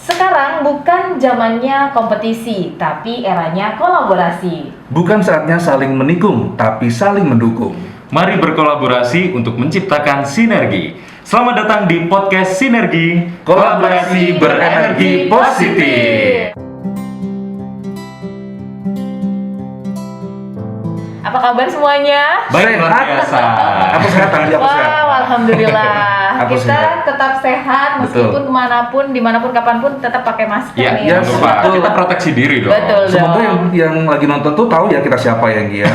Sekarang bukan zamannya kompetisi, tapi eranya kolaborasi. Bukan saatnya saling menikung, tapi saling mendukung. Mari berkolaborasi untuk menciptakan sinergi. Selamat datang di podcast Sinergi, Kolaborasi berenergi positif. Apa kabar semuanya? Baik, luar Sehat. biasa. Aku sehat tadi, aku sehat. Wow, alhamdulillah. Aku Kita sehat. tetap sehat meskipun Betul. kemanapun, dimanapun, kapanpun tetap pakai masker Ya, nih. ya, jangan lupa betul. kita proteksi diri dong. Betul. Semoga yang lagi nonton tuh tahu ya kita siapa ya, Gia.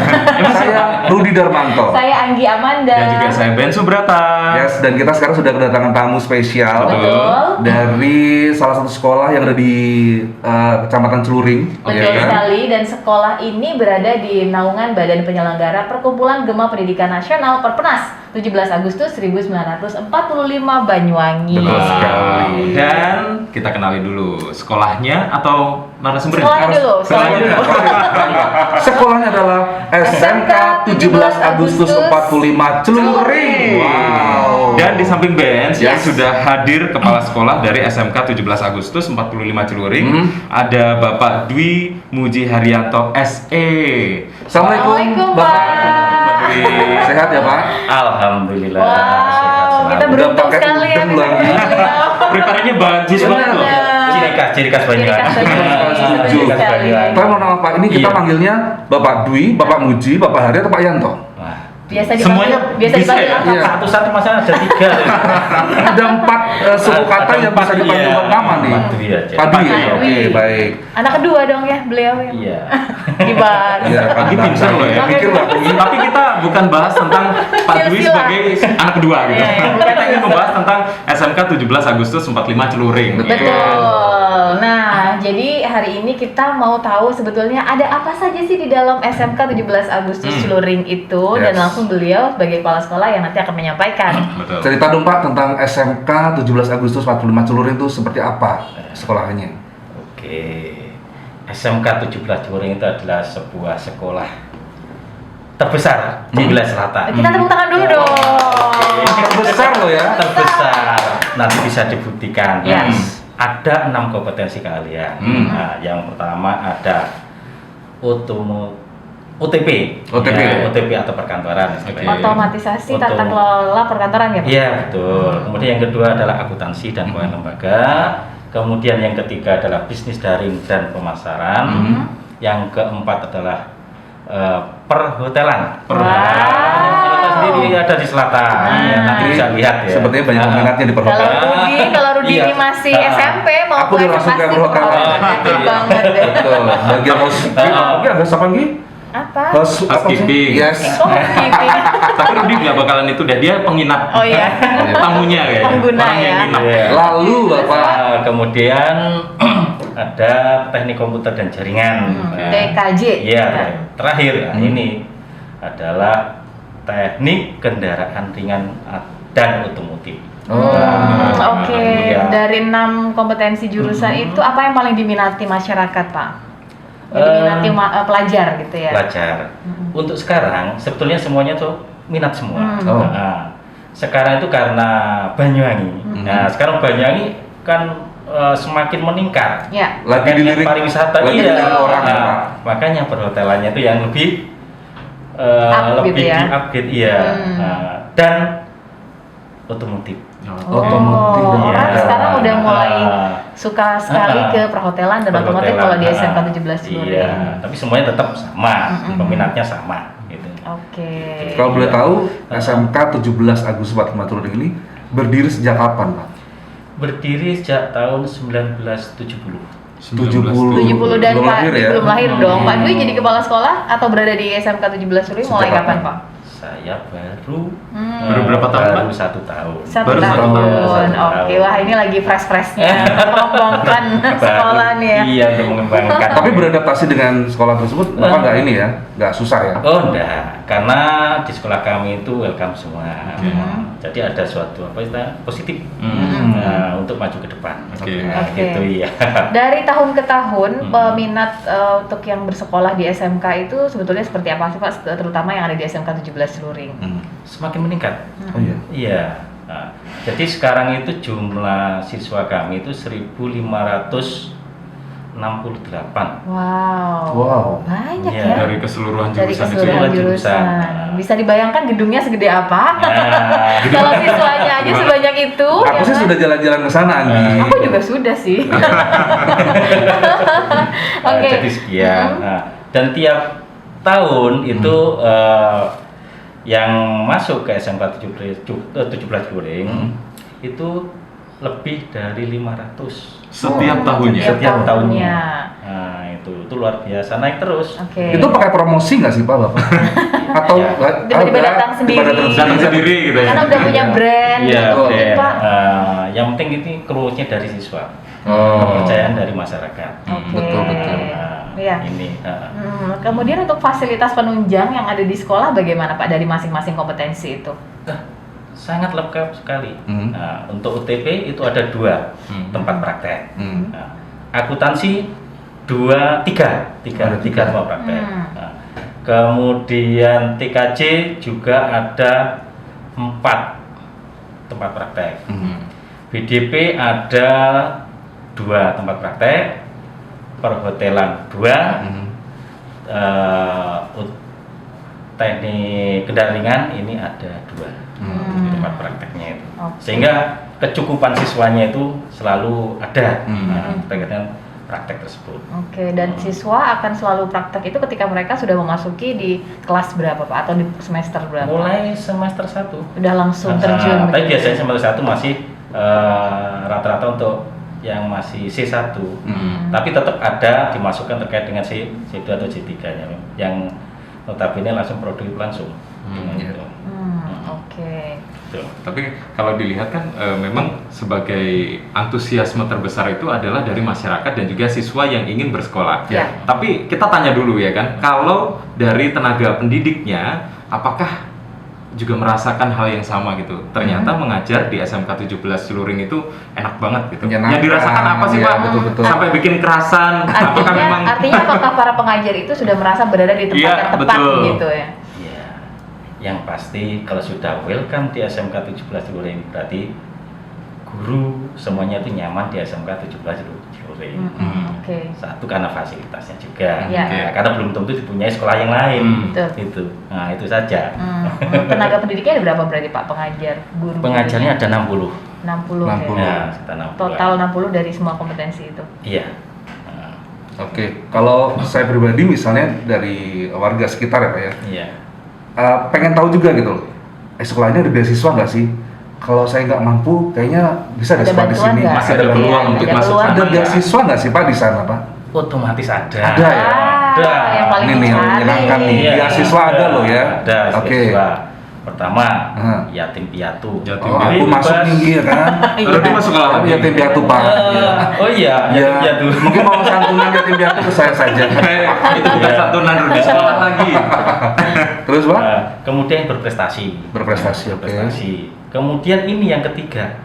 Saya Rudi Darmanto. Saya Anggi Amanda. Dan juga saya Ben Subrata. Yes, dan kita sekarang sudah kedatangan tamu spesial Betul. dari salah satu sekolah yang ada di Kecamatan Celuring. Betul ya kan? sekali, dan sekolah ini berada di naungan Badan Penyelenggara Perkumpulan Gema Pendidikan Nasional Perpenas 17 Agustus 1945 Banyuwangi. Betul sekali. Dan kita kenali dulu sekolahnya atau narasumbernya? Sekolahnya dulu, sekolahnya dulu. Sekolahnya adalah SMK 17 Agustus 45 Celuring. Wow. Dan di samping Ben yang Yes. sudah hadir kepala sekolah dari SMK 17 Agustus 45 Celuring, ada Bapak Dwi Muji Haryanto SE. Assalamualaikum, Bapak. Pak. Dwi. Sehat ya, Pak? Alhamdulillah. Wow, sehat kita selalu. beruntung Udah pakai sekali ya. udeng lagi. Preparasinya bagus banget loh. Ciri khas Banyuwangi. Ciri khas Banyuwangi. Tapi mau nama Pak, ini kita Iya. panggilnya Bapak Dwi, Bapak Muji, Bapak Hari atau Pak Yanto? Wah, Biasa Semuanya dipanggil bisa dipanggil ya? apa? Iya. satu-satu masa ada 3. Ada 4 suku kata yang bisa dipanggil nama nih. Pak Dwi aja. Pak Dwi, Pak oke, Dwi. baik. Anak kedua dong ya beliau ya. Iya. Kibar. Iya, Pagi pintar loh ya. Pikir nggak Dwi? Tapi kita bukan bahas tentang Pak Dwi Silsilah. sebagai anak kedua gitu. Iya, iya, bukan Kita ingin silsilah. membahas tentang SMK 17 Agustus 45 Celuring. Betul. Nah, jadi hari ini kita mau tahu sebetulnya ada apa saja sih di dalam SMK 17 Agustus Celuring itu, dan Yes. langsung beliau sebagai kepala sekolah yang nanti akan menyampaikan. Betul. Cerita dong Pak tentang SMK 17 Agustus 45 Celuring itu seperti apa sekolahnya? Oke. SMK 17 Celuring itu adalah sebuah sekolah terbesar di wilayah selatan. Kita tepuk tangan dulu dong. Terbesar loh ya. Terbesar. Nanti bisa dibuktikan. Yes. Ada 6 kompetensi keahlian. Nah, yang pertama ada OTP. OTP. Ya, OTP atau perkantoran. istilahnya. Otomatisasi tata Otom- kelola perkantoran ya, Pak? Iya, betul. Kemudian yang kedua adalah akuntansi dan keuangan lembaga. Kemudian yang ketiga adalah bisnis daring dan pemasaran. Yang keempat adalah perhotelan. Wow. Yang kita sendiri ada di selatan. Ya, nanti bisa lihat ya. Sepertinya banyak peminatnya di perhotelan. Kalau Rudi Iya. ini masih Ah. SMP mau Aku udah langsung kayak perhotelan. Aktif Iya. banget deh. Betul. Bagian housekeeping. Iya, harus apa lagi? Apa? Housekeeping. Yes. Oh, housekeeping. Tapi Rudi nggak bakalan itu deh, dia penginap. Oh iya. Tamunya kayak Pengguna orang yang ya. nginap. Iya. Lalu Bapak. Nah, kemudian ada teknik komputer dan jaringan. Nah, TKJ. Iya, terakhir ini adalah teknik kendaraan ringan dan otomotif. Oh. Oke, Iya. dari 6 kompetensi jurusan itu apa yang paling diminati masyarakat, Pak? Yang diminati pelajar gitu ya? Pelajar. Untuk sekarang sebetulnya semuanya tuh minat semua. Oh. Nah, sekarang itu karena Banyuwangi. Nah, sekarang Banyuwangi kan semakin meningkat. Ya. Lagi Makanya dilirik pariwisata lagi iya. dilirik orang ya, Nah, Pak. makanya perhotelannya itu yang lebih Up lebih gitu ya? di-upgrade iya. Nah, dan otomotif. Otomotif dan orang perhotelan. sekarang udah mulai Ah. suka sekali ke perhotelan dan otomotif kalau di SMK 17 Celuring. Iya, tapi semuanya tetap sama, peminatnya sama gitu. Oke. Kalau boleh tahu, SMK 17 Agustus 45 Celuring ini berdiri sejak kapan, Pak? Berdiri sejak tahun 1970. 70. 70 dan Belum Pak lahir ya? belum lahir dong. Pak Dwi jadi kepala sekolah atau berada di SMK 17 Celuring mulai Sejak kapan, kapan? Pak? Saya baru Baru berapa tahun, Pak? Baru 1 tahun. Satu Baru satu tahun. tahun. Oke, wah ini lagi fresh-freshnya mengembangkan sekolah nih ya. Iya, untuk mengembangkan. Tapi beradaptasi dengan sekolah tersebut, Bapak nggak ini ya? Nggak susah ya? Oh enggak, karena di sekolah kami itu welcome semua. Jadi ada suatu apa istilah positif untuk maju ke depan. Oke. Nah, Oke. gitu ya. Dari tahun ke tahun, peminat untuk yang bersekolah di SMK itu sebetulnya seperti apa sih Pak? Terutama yang ada di SMK 17 Celuring. Semakin meningkat. Oh iya. Iya. Nah, Jadi sekarang itu jumlah siswa kami itu 1.568. Wow. Banyak Iya, ya. Dari keseluruhan Dari jurusan itu. keseluruhan jurusan. jurusan. Bisa dibayangkan gedungnya segede apa? Nah, Kalau siswanya aja sebanyak itu. Aku ya sih kan? sudah jalan-jalan ke sana, Andi. Aku juga sudah sih. Oke. jadi sekian. Nah, dan tiap tahun itu yang masuk ke SMK 17 Luring itu lebih dari 500 Setiap tahunnya. setiap tahunnya. tahunnya. Nah, itu luar biasa, naik terus. Oke. Itu pakai promosi nggak sih Pak Bapak? Atau Ya. Tiba-tiba datang sendiri. Datang sendiri gitu ya. Karena udah punya brand Iya, gitu, brand. Pak. Yang penting ini keruhnya dari siswa, Oh. kepercayaan dari masyarakat. Oke. Betul. Nah, Iya. ini. Kemudian untuk fasilitas penunjang yang ada di sekolah bagaimana Pak dari masing-masing kompetensi itu? Sangat lengkap sekali. Hmm. Nah, untuk UTP itu ada 2 tempat praktek. Hmm. Nah, akuntansi 3 tempat praktek. Nah, kemudian TKJ juga ada 4 tempat praktek. BDP ada 2 tempat praktek, perhotelan 2, teknik kendaraan ringan ini ada 2 tempat prakteknya itu. Oke. Sehingga kecukupan siswanya itu selalu ada terkait dengan praktek tersebut. Oke, dan siswa akan selalu praktek itu ketika mereka sudah memasuki di kelas berapa Pak atau di semester berapa? Mulai semester 1 Udah langsung terjun. tapi begitu. biasanya semester 1 masih rata-rata untuk yang masih C1. Tapi tetap ada dimasukkan terkait dengan C2 atau C3-nya yang notabene langsung produktif langsung. Gitu. Oke. Tuh. Tapi kalau dilihat kan memang sebagai antusiasme terbesar itu adalah dari masyarakat dan juga siswa yang ingin bersekolah. Ya. Tapi kita tanya dulu ya kan, kalau dari tenaga pendidiknya, apakah juga merasakan hal yang sama gitu? Ternyata mengajar di SMK 17 Ciluring itu enak banget gitu. Menyenangkan. Yang dirasakan apa sih Iya, Pak? betul-betul. Sampai bikin kerasan? Apakah memang? Artinya apakah para pengajar itu sudah merasa berada di tempat Iya, yang tepat betul. gitu ya? Ya, yang pasti kalau sudah welcome di SMK 17 Ciluring berarti guru semuanya itu nyaman di SMK 17 Ciluring. Oke. Satu karena fasilitasnya juga, Iya. Ya, karena belum tentu dipunyai sekolah yang lain. Betul. Itu, nah itu saja. Tenaga pendidiknya ada berapa berarti Pak pengajar guru? Pengajarnya ada 60. 60. 60. Ya. Ya, sekitar 60. Total 60 dari semua kompetensi itu. Iya. Nah, Oke, kalau saya pribadi misalnya dari warga sekitar ya Pak ya, iya. pengen tahu juga gitu loh, sekolahnya ada beasiswa nggak sih? Kalau saya nggak mampu, kayaknya bisa ada Ada sekolah di bantuan sini. nggak? Masih ada Ada peluang Iya, untuk ada masuk peluang. sana. Ada beasiswa nggak sih Pak di sana Pak? Otomatis ada. Ada ya? Ada. Yang paling Ini nih yang dicari. menyenangkan nih. Iya, Beasiswa ada loh ya. Ada Oke. beasiswa. Pertama, Hah. yatim piatu. Yatim Oh, piatu. aku masuk nih ya kan? Lalu dia masuk sekolah lagi. Yatim piatu Pak. Oh iya, Ya, yatim piatu. mungkin mau santunan yatim piatu ke saya saja. Itu bukan Iya. santunan di sekolah lagi. Terus Pak? Nah, kemudian berprestasi. Berprestasi, oke. Berprestasi. Kemudian ini yang ketiga,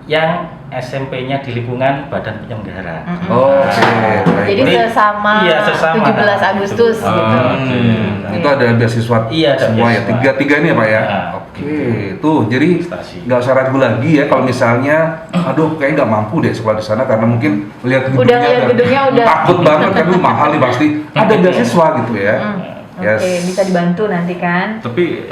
yang SMP-nya di lingkungan badan penyelenggara. Oh, oke. Baik. Jadi Ini- sesama, iya, sesama. 17 Agustus Oh, gitu. oke. Itu ada beasiswa Iya, ada semua ya, beasiswa. tiga ini ya Pak ya? Nah. Oke, tuh jadi Prestasi. nggak usah ragu lagi ya kalau misalnya, aduh kayaknya nggak mampu deh sekolah di sana karena mungkin lihat gedungnya, Udah lihat gedungnya udah. takut banget kan, lu mahal nih pasti. Ada beasiswa gitu ya. Oke, Yes. bisa dibantu nanti kan? Tapi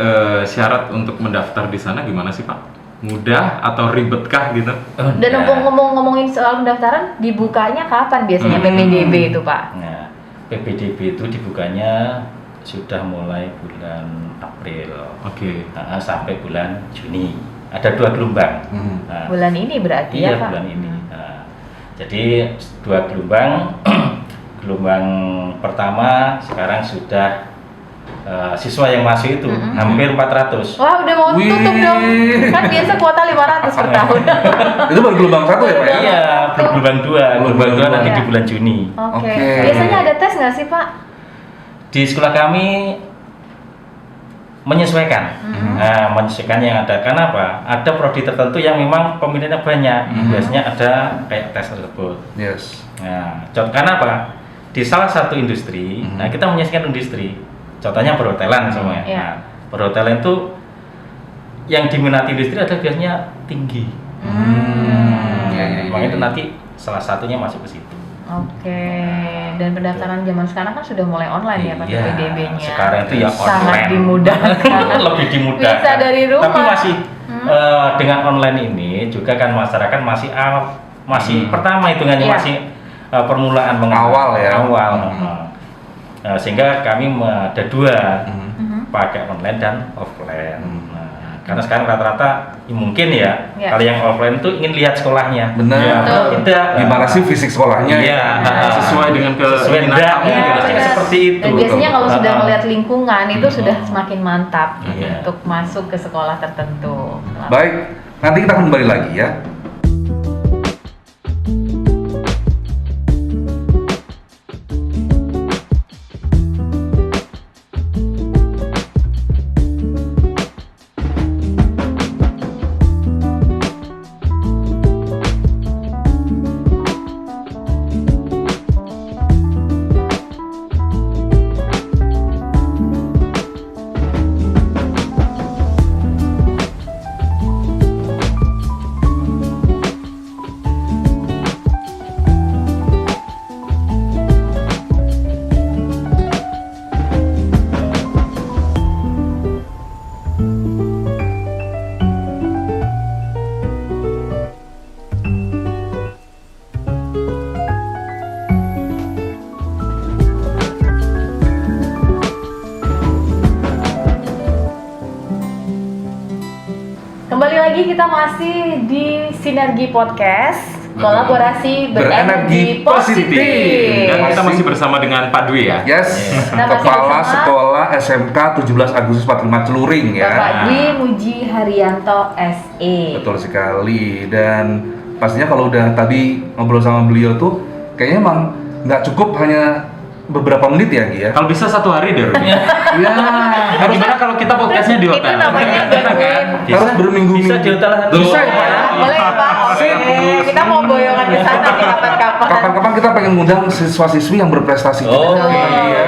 syarat untuk mendaftar di sana gimana sih Pak? Mudah atau ribetkah gitu? Dan ngomongin soal pendaftaran, dibukanya kapan biasanya PPDB itu Pak? Nah, PPDB itu dibukanya sudah mulai bulan April. Oke. Sampai bulan Juni. Ada 2 gelombang. Nah, Bulan ini berarti iya, ya Pak? bulan ini. Nah, jadi 2 gelombang. Gelombang pertama sekarang sudah siswa yang masuk itu hampir 400. Wah udah mau Wih. tutup dong. Kan biasa kuota 500 per tahun. Itu baru gelombang 1 ya Pak ya? Iya, bergelombang 2. Gelombang 2 nanti Iya. di bulan Juni. Oke. Oke. Biasanya ada tes nggak sih Pak? Di sekolah kami menyesuaikan. Nah, menyesuaikan yang ada. Karena apa? Ada prodi tertentu yang memang peminatnya banyak. Biasanya ada kayak tes tersebut. Yes. Nah, karena apa? Di salah satu industri, nah kita menyesuaikan industri. Contohnya perhotelan semuanya. Iya. Nah, perhotelan itu yang diminati industri adalah biasanya tinggi. Makanya itu nanti salah satunya masuk ke situ. Oke, dan pendaftaran zaman sekarang kan sudah mulai online ya Pak, Iya, PDB-nya. sekarang itu ya sangat online. dimudahkan. Lebih dimudahkan. Bisa dari rumah. Tapi masih dengan online ini juga kan masyarakat masih pertama hitungannya Iya. masih permulaan mengenal. Awal ya. Awal. Sehingga kami ada dua, Mhm. pakai online dan offline. Karena sekarang rata-rata mungkin ya, Iya. kalau yang offline itu ingin lihat sekolahnya. Benar. Ya, Betul. tidak. Gimana sih fisik sekolahnya? Iya. Sesuai dengan Sesuai keinginan dengan kamu Iya, gitu. biasanya benar. seperti itu. Dan biasanya kalau sudah Ah. melihat lingkungan itu sudah semakin mantap Iya. untuk masuk ke sekolah tertentu. Baik, nanti kita akan kembali lagi ya. Kembali lagi kita masih di Sinergi Podcast, kolaborasi berenergi positif. Dan kita masih bersama dengan Pak Dwi ya. Yes, Kita masih Kepala bersama Sekolah SMK 17 Agustus 45 Celuring ya. Bapak Dwi Muji Haryanto SE. Betul sekali. Dan pastinya kalau udah tadi ngobrol sama beliau tuh kayaknya emang nggak cukup hanya beberapa menit ya Gi ya. Kalau bisa 1 hari deh. Iya, Nah, gimana kalau kita podcastnya di hotel? Itu namanya gangguin. harus berminggu-minggu. Bisa di hotel. Bisa ya Pak ya? Boleh Pak, oke. Kita mau boyongan ke sana nih kapan-kapan. Kapan-kapan kita pengen ngundang siswa-siswi yang berprestasi Oh, juga Betul. Gi ya.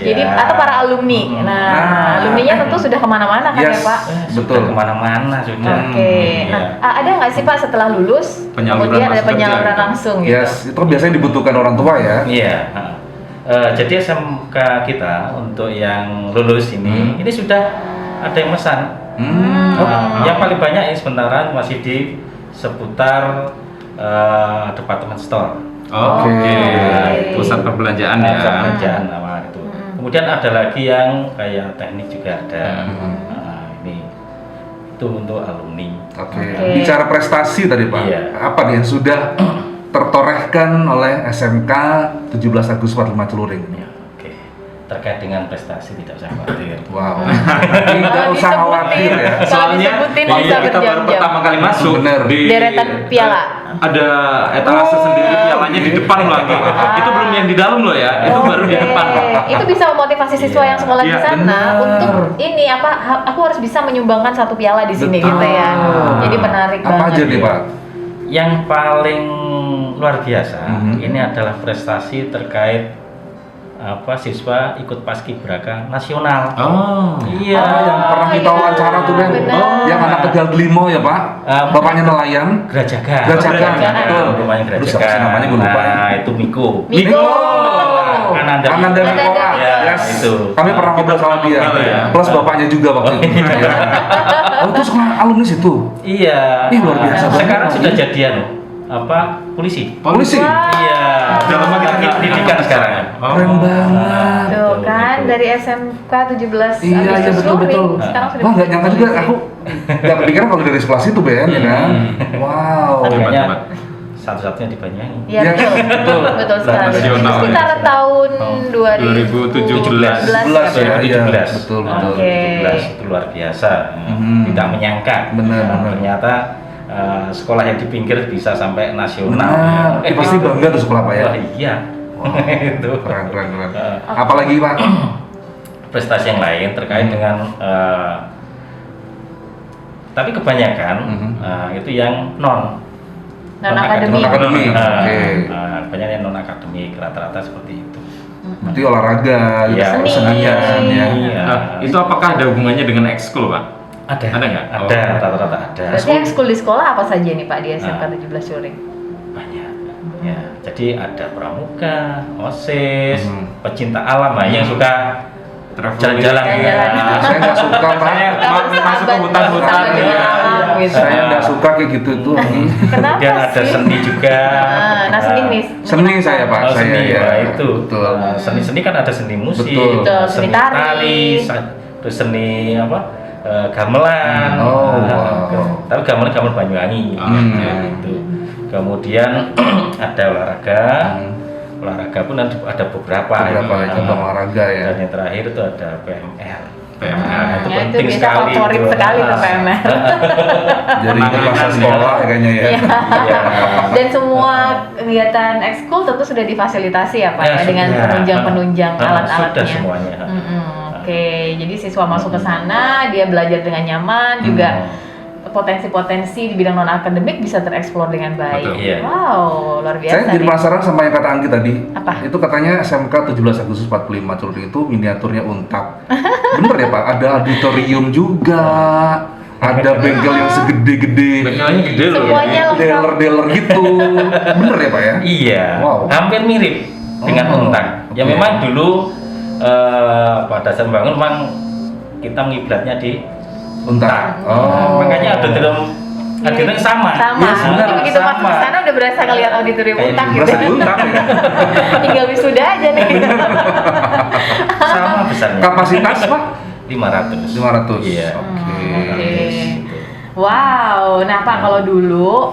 Jadi atau para alumni. Nah, Nah. alumninya tentu sudah kemana-mana kan ya Yes. Pak? Betul. Kemana-mana sudah. Oke. Iya. Nah, ada nggak sih Pak setelah lulus Penyaluran kemudian ada langsung penyaluran kerja gitu? langsung gitu? Yes, itu biasanya dibutuhkan orang tua ya. Iya. Jadi SMK kita untuk yang lulus ini sudah ada yang pesan. Yang paling banyak ini sementara masih di seputar departemen store. Oke. Oke. Pusat perbelanjaan ya. Pusat perbelanjaan awal itu. Kemudian ada lagi yang kayak teknik juga ada. Ini itu untuk alumni. Oke. Oke. Bicara prestasi tadi Pak. Iya. Apa nih yang sudah tertorehkan oleh SMK 17 Agustus 45 Celuring? Ya, oke. Terkait dengan prestasi tidak usah khawatir. Wow. Tidak usah khawatir ya. Kalau Soalnya disebutin waktu bisa kita baru berjam-jam. pertama kali masuk Bener. di Deretan piala. Ada etalase sendiri pialanya di depan lagi. Itu belum yang di dalam loh ya. Itu baru di Oke. depan. Itu bisa memotivasi siswa Iya. yang sekolah di Iya, sana benar. untuk ini aku harus bisa menyumbangkan 1 piala di sini Betul. gitu ya. Jadi menarik Apa banget. aja nih Pak? Yang paling luar biasa Mhm. ini adalah prestasi terkait siswa ikut paskibraka nasional. Oh. Iya. Yang pernah kita iya. wawancara tuh Ben. Benar. Yang anak Tegal Delimo ya Pak. Bapaknya nelayan. Gerajakan. Gerajakan, betul. Rumahnya Aduh, siapa sih Gerajakan. namanya gue lupa. Nah, itu Miko. Miko. Ananda. Ananda Mikoa. Ya, Yes. itu. Kami pernah ngobrol sama dia. ngobrol ya. Plus bapaknya juga waktu itu. Ya. Oh, itu sekolah alumni situ. Iya. Ih, luar biasa banget. Sekarang sudah jadian loh. Polisi. Polisi. Wah. Iya. Udah lama kita nggak pendidikan sekarang. Oh. Keren banget. Tuh Betul, kan betul. dari SMK 17 Iya, iya Agustus betul Luring, betul. sekarang sudah Wah, nggak nyangka juga aku nggak kepikiran kalau dari sekolah situ Ben, ya kan? Wow. Makanya Hebat. satu-satunya di Banyuwangi. Iya Yes, betul, betul. betul sekali. Nasional ya. Sekitar tahun 2017. 2017 ya, iya, 2017. betul betul. Oke. 2017 itu luar biasa. Tidak menyangka. Benar, Nah, benar. ternyata sekolah yang di pinggir bisa sampai nasional. Benar. Pasti bangga tuh sekolah Pak ya. Wah, iya. Itu Keren keren keren. Apalagi Pak? prestasi yang lain terkait dengan tapi kebanyakan itu yang non Non-akademik. Non-akademik, oke. banyak yang non akademik rata-rata seperti itu. Berarti olahraga, gitu, Iya, Seni. kesenian ya. Iya. Nah, itu apakah ada hubungannya dengan ekskul, Pak? Ada. Ada nggak? Ada, rata-rata ada. Berarti ekskul di sekolah apa saja nih Pak di SMK 17 Celuring? Banyak. Ya, jadi ada pramuka, OSIS, pecinta alam, yang suka Traveling. jalan-jalan. Jalan-jalan. Nah, Saya nggak suka Pak. Saya masuk ke Sahabat- hutan-hutan sahabat ya. dengan alam gitu. Saya nggak suka kayak gitu tuh. Kenapa Kemudian ada sih? seni juga. Nah, seni nih. Seni saya Pak, Oh, saya seni, ya. wah, itu. Betul. Nah, seni-seni kan ada seni musik, Betul. Betul, seni tari. terus seni apa? Gamelan. Oh, Nah, wow. Tapi gamelan Banyuwangi. Nah, itu. Kemudian ada olahraga. Olahraga pun ada beberapa. Beberapa Nah, cabang olahraga ya. Dan yang terakhir itu ada PMR. PMR. Nah, itu Ya, itu penting biasa sekali. favorit itu. sekali tuh PMR. Jadi itu Penanganan masa ya. sekolah kayaknya ya. Iya. Iya. Dan semua kegiatan ekskul tentu sudah difasilitasi ya Pak ya, dengan sudah. penunjang-penunjang alat-alatnya. Sudah semuanya. Oke, jadi siswa masuk ke sana, dia belajar dengan nyaman, juga potensi-potensi di bidang non akademik bisa tereksplor dengan baik. Betul. Iya. Wow, luar biasa. Saya jadi nih. penasaran sama yang kata Anggi tadi. Apa? Itu katanya SMK 17 Agustus 45 Celuring itu miniaturnya Untak. Bener ya Pak? Ada auditorium juga. Ada bengkel yang segede-gede. Bengkelnya gede loh. Semuanya lengkap. Dealer-dealer gitu. Bener ya Pak ya? Iya, Wow. hampir mirip dengan Oh, Untak. Ya oke. memang dulu pada saat membangun memang kita ngiblatnya di Untak. Nah, makanya auditorium sama. Sama. Iya, sebenarnya Jadi begitu masuk ke sana udah berasa ngeliat auditorium Kayak Untak gitu. Berasa di Untak ya? Tinggal wisuda aja nih. Sama besarnya. Kapasitas Pak? 500. 500. Iya. Oke. Oke. Wow, nah Pak kalau dulu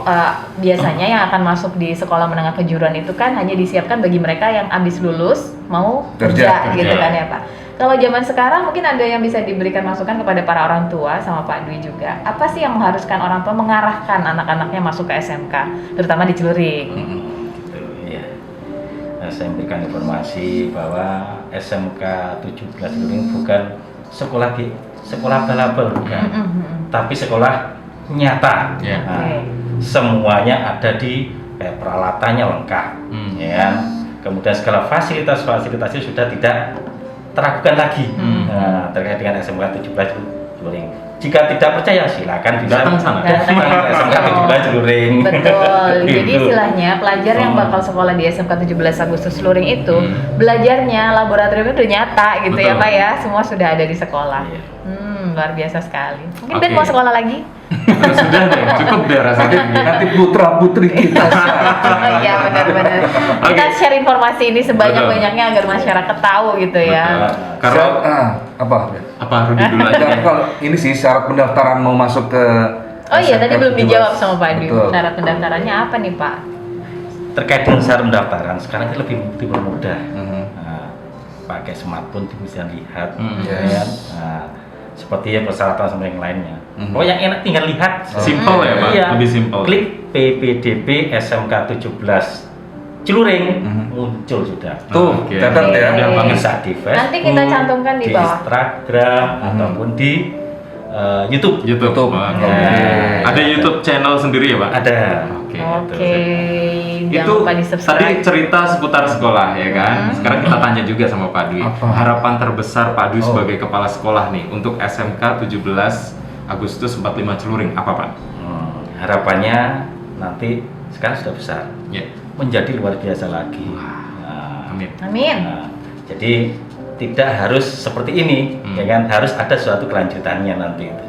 biasanya yang akan masuk di sekolah menengah kejuruan itu kan hanya disiapkan bagi mereka yang habis lulus mau kerja Kerja. gitu kan ya Pak. Kalau zaman sekarang mungkin ada yang bisa diberikan masukan kepada para orang tua sama Pak Dwi juga. Apa sih yang mengharuskan orang tua mengarahkan anak-anaknya masuk ke SMK, terutama di Celuring? Gitu, iya. Nah, saya memberikan informasi bahwa SMK 17 ini bukan sekolah abal-abal bukan, tapi sekolah nyata. Ya. Nah, Oke. semuanya ada di peralatannya lengkap, ya. Kemudian segala fasilitasnya sudah tidak teragukan lagi. Nah, terkait dengan SMK 17 Celuring. Jika tidak percaya silakan bisa Datang sana. datang ke SMK 17 Celuring. Betul. Jadi Gitu. istilahnya pelajar yang bakal sekolah di SMK 17 Agustus Celuring itu belajarnya laboratoriumnya udah nyata gitu ya Betul. Pak ya. Semua sudah ada di sekolah. Iya. Luar biasa sekali. Mungkin Oke. Ben mau sekolah lagi? Sudah deh, cukup deh rasanya. Nanti putra-putri kita. Oh iya benar-benar. Kita Oke. share informasi ini sebanyak-banyaknya agar masyarakat tahu gitu ya. Betul. Karena Apa? apa Rudi dulu aja. Dan kalau ini sih syarat pendaftaran mau masuk ke Oh iya tadi SMK belum 17. dijawab sama Pak Dwi. Betul. Syarat pendaftarannya apa nih Pak? Terkait dengan syarat pendaftaran sekarang itu lebih mudah. Mhm. Nah, pakai smartphone bisa lihat, Yes. ya kan? Nah, seperti ya persyaratan sama yang lainnya. Mhm. Oh yang enak tinggal lihat. Simple ya Pak, Iya. lebih simple. Klik PPDB SMK 17 Celuring, Mhm. muncul sudah. Tuh, Oke. catat ya. Udah banget. Bisa di Facebook, Nanti kita cantumkan di bawah. Instagram ataupun di YouTube. YouTube. YouTube. Oke. Oke. Ada YouTube channel sendiri ya Pak? Ada. Oke. Oke. Jangan Itu lupa di tadi subscribe. cerita seputar sekolah ya kan. Sekarang kita tanya juga sama Pak Dwi. Apa? Harapan terbesar Pak Dwi Oh. sebagai kepala sekolah nih untuk SMK 17 Agustus 45 Celuring apa Pak? Harapannya nanti sekarang sudah besar, Ya. menjadi luar biasa lagi. Wah. Nah, Amin. Amin. nah, jadi tidak harus seperti ini, ya kan? Harus ada suatu kelanjutannya nanti itu.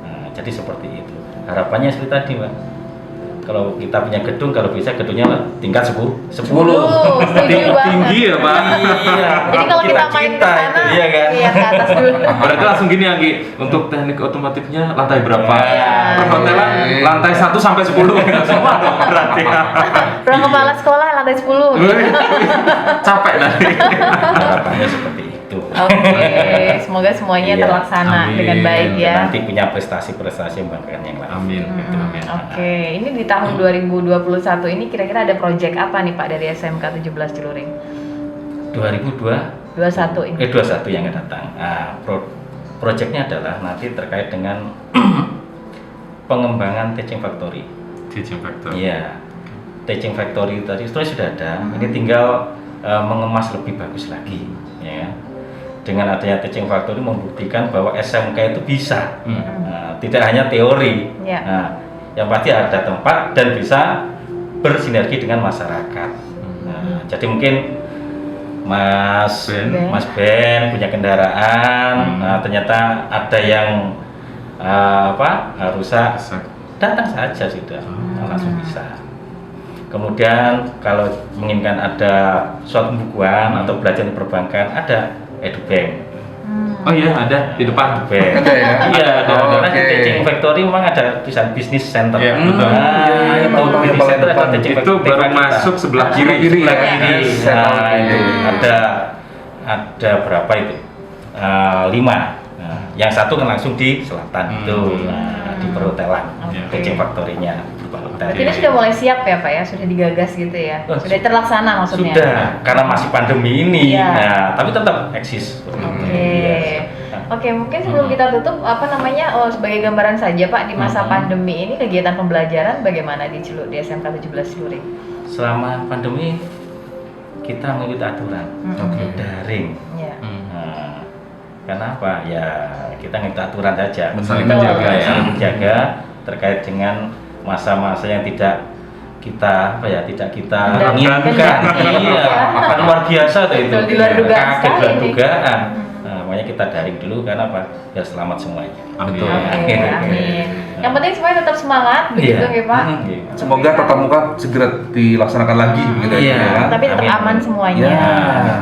Nah, jadi seperti itu. Harapannya seperti tadi, Mbak. Kalau kita punya gedung, kalau bisa gedungnya tingkat 10. Setuju banget. Tinggi ya Pak. Iya. Jadi kalau kita main ke sana, itu, iya kan? iya ke atas dulu. Berarti langsung gini Anggi, untuk teknik otomotifnya lantai berapa? Iya. Perhotelan lantai 1 sampai 10 semua dong berarti. Pro kepala sekolah lantai 10. Capek nanti. Harapannya seperti itu. Oke, semoga semuanya Iya. terlaksana Amin. dengan baik Dan ya. nanti punya prestasi-prestasi yang membanggakan yang lain. Amin. Gitu, amin. Oke, ini di tahun 2021 ini kira-kira ada proyek apa nih Pak dari SMK 17 Celuring? 21 ini. 21 yang akan datang. Nah, proyeknya adalah nanti terkait dengan pengembangan teaching factory. Teaching factor. Iya, teaching factory tadi sebenarnya sudah ada. Ini tinggal mengemas lebih bagus lagi, ya. dengan adanya Teaching Factory membuktikan bahwa SMK itu bisa. Hmm. Nah, tidak hanya teori. Ya. Nah, yang pasti ada tempat dan bisa bersinergi dengan masyarakat. Nah, jadi mungkin Mas Ben. Mas Ben punya kendaraan, nah, ternyata ada yang rusak, datang saja sudah, langsung bisa. Kemudian kalau menginginkan ada suatu pembukuan atau belajar di perbankan, ada EduBank. Oh iya, ada di depan. Bank. Ada ya? Iya, Oh, karena di oke. Teaching Factory memang ada tulisan Business Center. Iya, betul. Nah, itu Yang Business paling Center ada depan. Teaching Itu Factory baru kita. masuk sebelah kiri. Kiri ya? Sebelah kiri. Saya tahu Nah, itu. itu ada berapa itu? 5. Nah, yang satu kan langsung di selatan itu, nah, di perhotelan. Oke. Teaching Factory-nya berupa hotel. Berarti ini sudah mulai siap ya Pak ya, sudah digagas gitu ya, Oh, sudah terlaksana maksudnya. Sudah, karena masih pandemi ini. Iya. Nah, tapi tetap eksis. Oke. Oke, mungkin sebelum kita tutup sebagai gambaran saja Pak, di masa pandemi ini kegiatan pembelajaran bagaimana di SMK 17 Celuring? Selama pandemi kita mengikuti aturan Oke. daring. Ya. Nah, kenapa? Ya kita ngikuti aturan saja. Saling Betul. menjaga ya. Saling menjaga terkait dengan masa-masa yang tidak kita tidak kita Dan- inginkan. dan- Iya, kan luar biasa tuh itu. Betul, di luar dugaan Kaget, sekali luar ini. dugaan. Nah, makanya kita daring dulu karena apa? Ya selamat semuanya. Amin. Betul. Oke, amin. Yang penting semuanya tetap semangat begitu Iya. ya Pak. Iya. Semoga tatap muka segera dilaksanakan lagi gitu Iya. ya. Tapi tetap Amin. aman semuanya. Ya.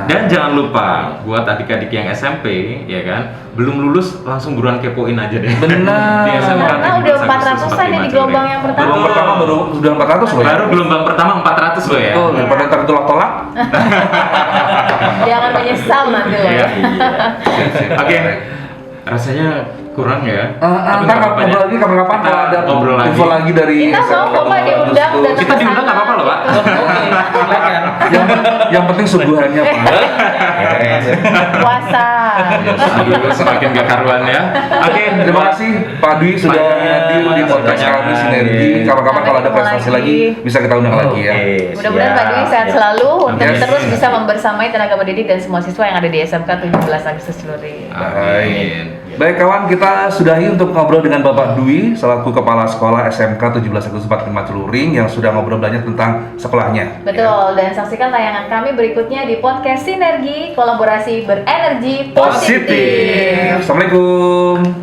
Dan jangan lupa buat adik-adik yang SMP ya kan, belum lulus langsung buruan kepoin aja deh. Benar. Di SMK Karena udah 400-an ya di gelombang yang pertama. Gelombang pertama baru sudah 400 loh ya. Baru gelombang pertama 400 loh ya. Betul, daripada ntar tolak-tolak. Jangan menyesal nanti loh. Iya. Sip. Oke. Rasanya kurang ya. Tapi Ntar nggak apa-apa ngobrol ya. lagi kapan-kapan Kita kalau ada ngobrol lagi. info lagi dari Kita mau SMK kok Pak diundang dan Kita diundang nggak apa-apa loh, Pak. Silakan. yang penting suguhannya Pak. puasa. Aduh, semakin gak karuan ya. Oke, Terima kasih Pak Dwi sudah hadir di podcast Banyak. kami Sinergi. Kapan-kapan kalau ada Sampai ketemu prestasi lagi. lagi bisa kita undang lagi ya. Mudah-mudahan Pak Dwi sehat Siap. selalu untuk Yes. terus bisa membersamai tenaga pendidik dan semua siswa yang ada di SMK 17 Agustus Celuring. Amin. Baik kawan, kita sudahi untuk ngobrol dengan Bapak Dwi selaku Kepala Sekolah SMK 17 Agustus 45 Celuring yang sudah ngobrol banyak tentang sekolahnya. Betul, dan saksikan tayangan kami berikutnya di podcast Sinergi, kolaborasi berenergi positif. Positif. Assalamualaikum.